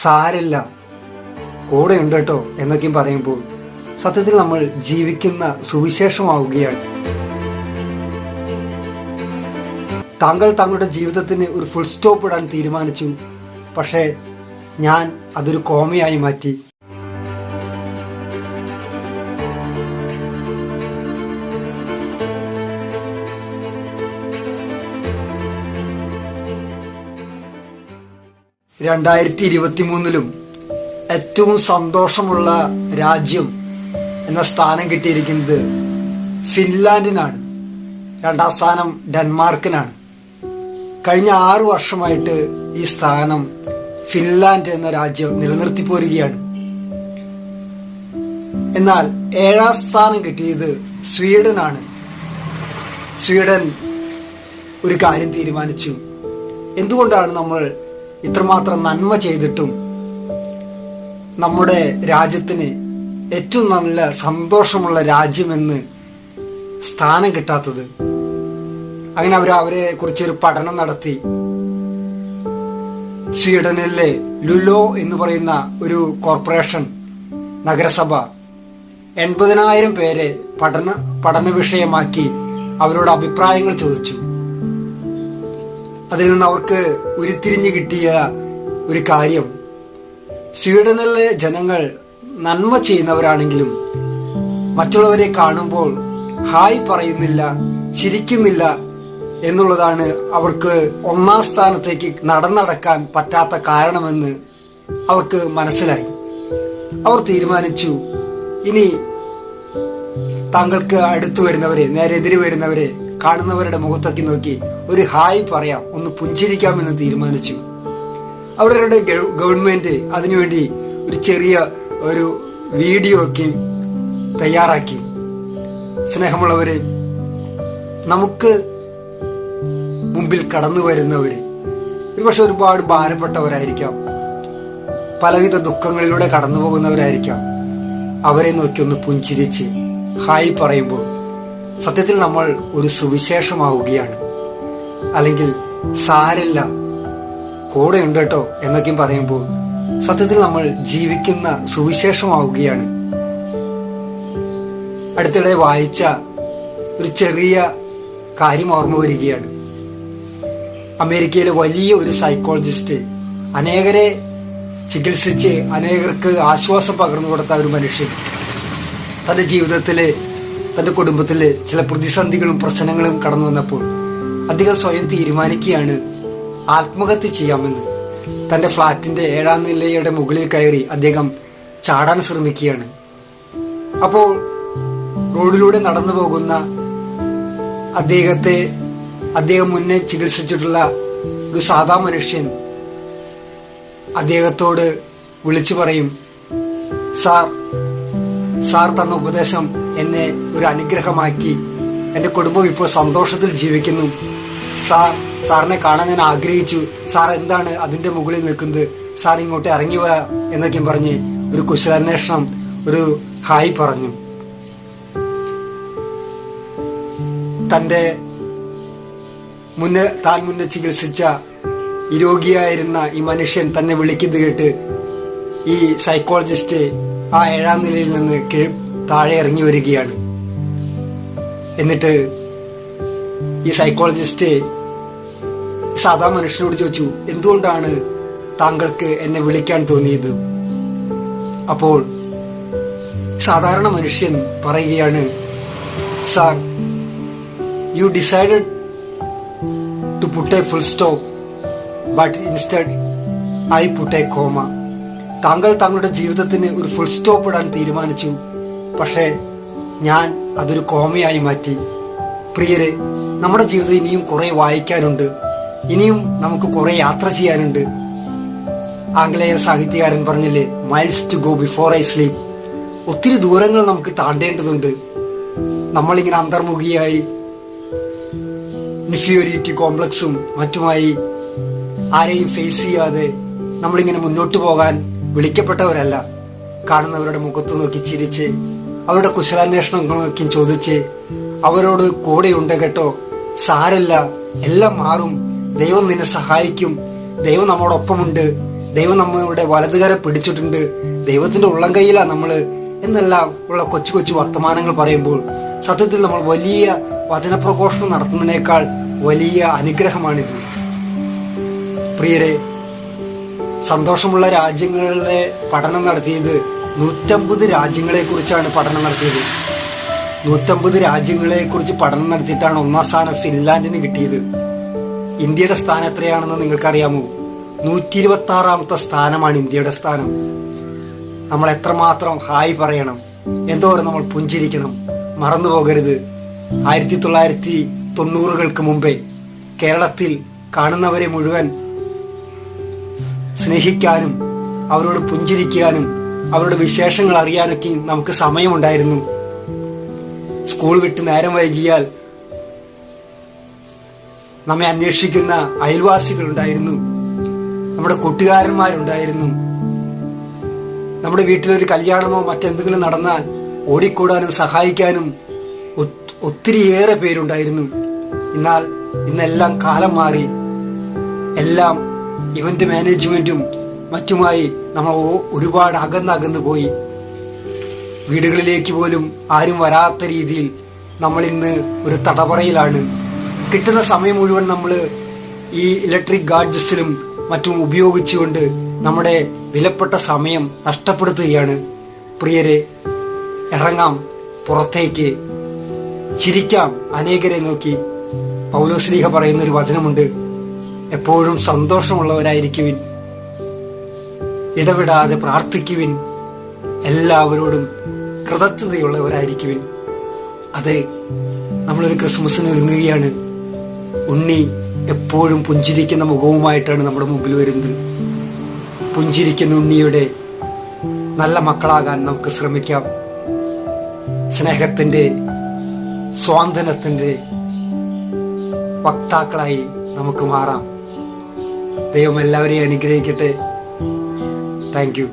സാരില്ല, കൂടെയുണ്ട് കേട്ടോ എന്നൊക്കെയും പറയുമ്പോൾ സത്യത്തിൽ നമ്മൾ ജീവിക്കുന്ന സുവിശേഷമാവുകയാണ്. താങ്കൾ താങ്കളുടെ ജീവിതത്തിന് ഒരു ഫുൾ സ്റ്റോപ്പ് ഇടാൻ തീരുമാനിച്ചു, പക്ഷേ ഞാൻ അതൊരു കോമയായി മാറ്റി. രണ്ടായിരത്തി 2023 ഏറ്റവും സന്തോഷമുള്ള രാജ്യം എന്ന സ്ഥാനം കിട്ടിയിരിക്കുന്നത് ഫിൻലാൻഡിനാണ്. രണ്ടാം സ്ഥാനം ഡെൻമാർക്കിനാണ്. കഴിഞ്ഞ 6 വർഷമായിട്ട് ഈ സ്ഥാനം ഫിൻലാൻഡ് എന്ന രാജ്യം നിലനിർത്തി പോരുകയാണ്. എന്നാൽ 7ാം സ്ഥാനം കിട്ടിയത് സ്വീഡനാണ്. സ്വീഡൻ ഒരു കാര്യം തീരുമാനിച്ചു. എന്തുകൊണ്ടാണ് നമ്മൾ ഇത്രമാത്രം നന്മ ചെയ്തിട്ടും നമ്മുടെ രാജ്യത്തിന് ഏറ്റവും നല്ല സന്തോഷമുള്ള രാജ്യമെന്ന് സ്ഥാനം കിട്ടാത്തത്? അങ്ങനെ അവരെ കുറിച്ചൊരു പഠനം നടത്തി. സ്വീഡനിലെ ലുലോ എന്ന് പറയുന്ന ഒരു കോർപ്പറേഷൻ നഗരസഭ 80,000 പേരെ പഠന വിഷയമാക്കി അവരോട് അഭിപ്രായങ്ങൾ ചോദിച്ചു. അതിൽ നിന്ന് അവർക്ക് ഉരുത്തിരിഞ്ഞു കിട്ടിയ ഒരു കാര്യം, സ്വീഡനിലെ ജനങ്ങൾ നന്മ ചെയ്യുന്നവരാണെങ്കിലും മറ്റുള്ളവരെ കാണുമ്പോൾ ഹായ് പറയുന്നില്ല, ചിരിക്കുന്നില്ല എന്നുള്ളതാണ് അവർക്ക് 1ാം സ്ഥാനത്തേക്ക് നടക്കാൻ പറ്റാത്ത കാരണമെന്ന് അവർക്ക് മനസ്സിലായി. അവർ തീരുമാനിച്ചു, ഇനി താങ്കൾക്ക് അടുത്തു വരുന്നവരെ, നേരെ എതിര് വരുന്നവരെ കാണുന്നവരുടെ മുഖത്തൊക്കെ നോക്കി ഒരു ഹായ് പറയാം, ഒന്ന് പുഞ്ചിരിക്കാമെന്ന് തീരുമാനിച്ചു. അവരുടെ ഗവൺമെന്റ് അതിനുവേണ്ടി ഒരു ചെറിയ ഒരു വീഡിയോ ഒക്കെ തയ്യാറാക്കി. സ്നേഹമുള്ളവരെ, നമുക്ക് മുമ്പിൽ കടന്നു വരുന്നവര് ഒരുപക്ഷെ ഒരുപാട് ഭാരപ്പെട്ടവരായിരിക്കാം, പലവിധ ദുഃഖങ്ങളിലൂടെ കടന്നു പോകുന്നവരായിരിക്കാം. അവരെ നോക്കി ഒന്ന് പുഞ്ചിരിച്ച് ഹായ് പറയുമ്പോൾ സത്യത്തിൽ നമ്മൾ ഒരു സുവിശേഷമാവുകയാണ്. അല്ലെങ്കിൽ സാരില്ല, കൂടെയുണ്ട് കേട്ടോ എന്നൊക്കെയും പറയുമ്പോൾ സത്യത്തിൽ നമ്മൾ ജീവിക്കുന്ന സുവിശേഷമാവുകയാണ്. അടുത്തിടെ വായിച്ച ഒരു ചെറിയ കാര്യം ഓർമ്മ വരികയാണ്. അമേരിക്കയിലെ വലിയ ഒരു സൈക്കോളജിസ്റ്റ് അനേകരെ ചികിത്സിച്ച് അനേകർക്ക് ആശ്വാസം പകർന്നു കൊടുത്ത ഒരു മനുഷ്യൻ തൻ്റെ ജീവിതത്തിലെ, തൻ്റെ കുടുംബത്തിലെ ചില പ്രതിസന്ധികളും പ്രശ്നങ്ങളും കടന്നു വന്നപ്പോൾ അദ്ദേഹം സ്വയം തീരുമാനിക്കുകയാണ് ആത്മഹത്യ ചെയ്യാമെന്ന്. തൻ്റെ ഫ്ളാറ്റിന്റെ 7ാം നിലയുടെ മുകളിൽ കയറി അദ്ദേഹം ചാടാൻ ശ്രമിക്കുകയാണ്. അപ്പോൾ റോഡിലൂടെ നടന്നു പോകുന്ന അദ്ദേഹം മുന്നേ ചികിത്സിച്ചിട്ടുള്ള ഒരു സാധാ മനുഷ്യൻ അദ്ദേഹത്തോട് വിളിച്ചു പറയും, സാർ തന്ന ഉപദേശം എന്നെ ഒരു അനുഗ്രഹമാക്കി. എൻ്റെ കുടുംബം ഇപ്പോൾ സന്തോഷത്തിൽ ജീവിക്കുന്നു. സാറിനെ കാണാൻ ഞാൻ ആഗ്രഹിച്ചു. സാർ എന്താണ് അതിന്റെ മുകളിൽ നിൽക്കുന്നത്? സാർ ഇങ്ങോട്ട് ഇറങ്ങി വാ എന്നൊക്കെയും പറഞ്ഞ് ഒരു കുശലാന്വേഷണം, ഒരു ഹായ് പറഞ്ഞു. താൻ മുന്നേ ചികിത്സിച്ച രോഗിയായിരുന്ന ഈ മനുഷ്യൻ തന്നെ വിളിക്കുന്നത് കേട്ട് ഈ സൈക്കോളജിസ്റ്റ് ആ 7ാം നിലയിൽ നിന്ന് താഴെ ഇറങ്ങി വരികയാണ്. എന്നിട്ട് ഈ സൈക്കോളജിസ്റ്റ് സാധാ മനുഷ്യനോട് ചോദിച്ചു, എന്തുകൊണ്ടാണ് താങ്കൾക്ക് എന്നെ വിളിക്കാൻ തോന്നിയത്? അപ്പോൾ സാധാരണ മനുഷ്യൻ പറയുകയാണ്, sir, you decided to put a full stop but instead I put a comma. താങ്കൾ താങ്കളുടെ ജീവിതത്തിന് ഒരു ഫുൾ സ്റ്റോപ്പ് ഇടാൻ തീരുമാനിച്ചു, പക്ഷേ ഞാൻ അതൊരു കോമയായി മാറ്റി. പ്രിയരെ, നമ്മുടെ ജീവിതം ഇനിയും കുറെ വായിക്കാനുണ്ട്, ഇനിയും നമുക്ക് കുറെ യാത്ര ചെയ്യാനുണ്ട്. ആംഗലേയ സാഹിത്യകാരൻ പറഞ്ഞില്ലേ, miles to go before I sleep. ഒത്തിരി ദൂരങ്ങൾ നമുക്ക് താണ്ടേണ്ടതുണ്ട്. നമ്മളിങ്ങനെ അന്തർമുഖിയായി ഇൻഫീരിയോറിറ്റി കോംപ്ലക്സും മറ്റുമായി ആരെയും ഫേസ് ചെയ്യാതെ നമ്മളിങ്ങനെ മുന്നോട്ട് പോകാൻ വിളിക്കപ്പെട്ടവരല്ല. കാണുന്നവരുടെ മുഖത്ത് നോക്കി ചിരിച്ച് അവരുടെ കുശലാന്വേഷണങ്ങളൊക്കെ ചോദിച്ച് അവരോട് കൂടെയുണ്ട് കേട്ടോ, സാരല്ല, എല്ലാം മാറും, ദൈവം നിന്നെ സഹായിക്കും, ദൈവം നമ്മോടൊപ്പമുണ്ട് ദൈവം നമ്മളുടെ വലതുകരം പിടിച്ചിട്ടുണ്ട്, ദൈവത്തിന്റെ ഉള്ളം കൈയിലാണ് നമ്മൾ എന്നെല്ലാം ഉള്ള കൊച്ചു കൊച്ചു വർത്തമാനങ്ങൾ പറയുമ്പോൾ സത്യത്തിൽ നമ്മൾ വലിയ വചനപ്രഘോഷണം നടത്തുന്നതിനേക്കാൾ വലിയ അനുഗ്രഹമാണിത്. പ്രിയരെ, സന്തോഷമുള്ള രാജ്യങ്ങളിലെ പഠനം നടത്തിയത് 150 രാജ്യങ്ങളെ കുറിച്ചാണ് പഠനം നടത്തിയത്. 150 രാജ്യങ്ങളെ കുറിച്ച് പഠനം നടത്തിയിട്ടാണ് 1ാം സ്ഥാനം ഫിൻലാൻഡിന് കിട്ടിയത്. ഇന്ത്യയുടെ സ്ഥാനം എത്രയാണെന്ന് നിങ്ങൾക്കറിയാമോ? 126ാമത്തെ സ്ഥാനമാണ് ഇന്ത്യയുടെ സ്ഥാനം. നമ്മൾ എത്രമാത്രം ഹായ് പറയണം, എന്തോരം നമ്മൾ പുഞ്ചിരിക്കണം. മറന്നു പോകരുത്, 1990-കൾക്ക് മുമ്പേ കേരളത്തിൽ കാണുന്നവരെ മുഴുവൻ സ്നേഹിക്കാനും അവരോട് പുഞ്ചിരിക്കാനും അവരുടെ വിശേഷങ്ങൾ അറിയാനൊക്കെ നമുക്ക് സമയമുണ്ടായിരുന്നു. സ്കൂൾ വിട്ട് നേരം വൈകിയാൽ നമ്മെ അന്വേഷിക്കുന്ന അയൽവാസികളുണ്ടായിരുന്നു, നമ്മുടെ കൂട്ടുകാരന്മാരുണ്ടായിരുന്നു. നമ്മുടെ വീട്ടിലൊരു കല്യാണമോ മറ്റെന്തെങ്കിലും നടന്നാൽ ഓടിക്കൂടാനും സഹായിക്കാനും ഒത്തിരിയേറെ പേരുണ്ടായിരുന്നു. എന്നാൽ ഇന്നെല്ലാം കാലം മാറി. എല്ലാം ഇവന്റ് മാനേജ്മെന്റും മറ്റുമായി നമ്മൾ ഒരുപാട് അകന്ന് പോയി. വീടുകളിലേക്ക് പോലും ആരും വരാത്ത രീതിയിൽ നമ്മൾ ഇന്ന് ഒരു തടവറയിലാണ്. കിട്ടുന്ന സമയം മുഴുവൻ നമ്മൾ ഈ ഇലക്ട്രിക് ഗാഡ്ജറ്റ്സിലും മറ്റും ഉപയോഗിച്ചുകൊണ്ട് നമ്മുടെ വിലപ്പെട്ട സമയം നഷ്ടപ്പെടുത്തുകയാണ്. പ്രിയരെ, ഇറങ്ങാം പുറത്തേക്ക്, ചിരിക്കാം അനേകരെ നോക്കി. പൗലോസ്ലീഹ പറയുന്നൊരു വചനമുണ്ട്, എപ്പോഴും സന്തോഷമുള്ളവരായിരിക്കുവിൻ, ഇടപെടാതെ പ്രാർത്ഥിക്കുവിൻ, എല്ലാവരോടും കൃതജ്ഞതയുള്ളവരായിരിക്കുവിൻ. അതെ, നമ്മളൊരു ക്രിസ്മസിന് ഒരുങ്ങുകയാണ്. ഉണ്ണി എപ്പോഴും പുഞ്ചിരിക്കുന്ന മുഖവുമായിട്ടാണ് നമ്മുടെ മുമ്പിൽ വരുന്നത്. പുഞ്ചിരിക്കുന്ന ഉണ്ണിയുടെ നല്ല മക്കളാകാൻ നമുക്ക് ശ്രമിക്കാം. സ്നേഹത്തിന്റെ, സ്വാന്തനത്തിന്റെ വക്താക്കളായി നമുക്ക് മാറാം. ദൈവം എല്ലാവരെയും അനുഗ്രഹിക്കട്ടെ. Thank you.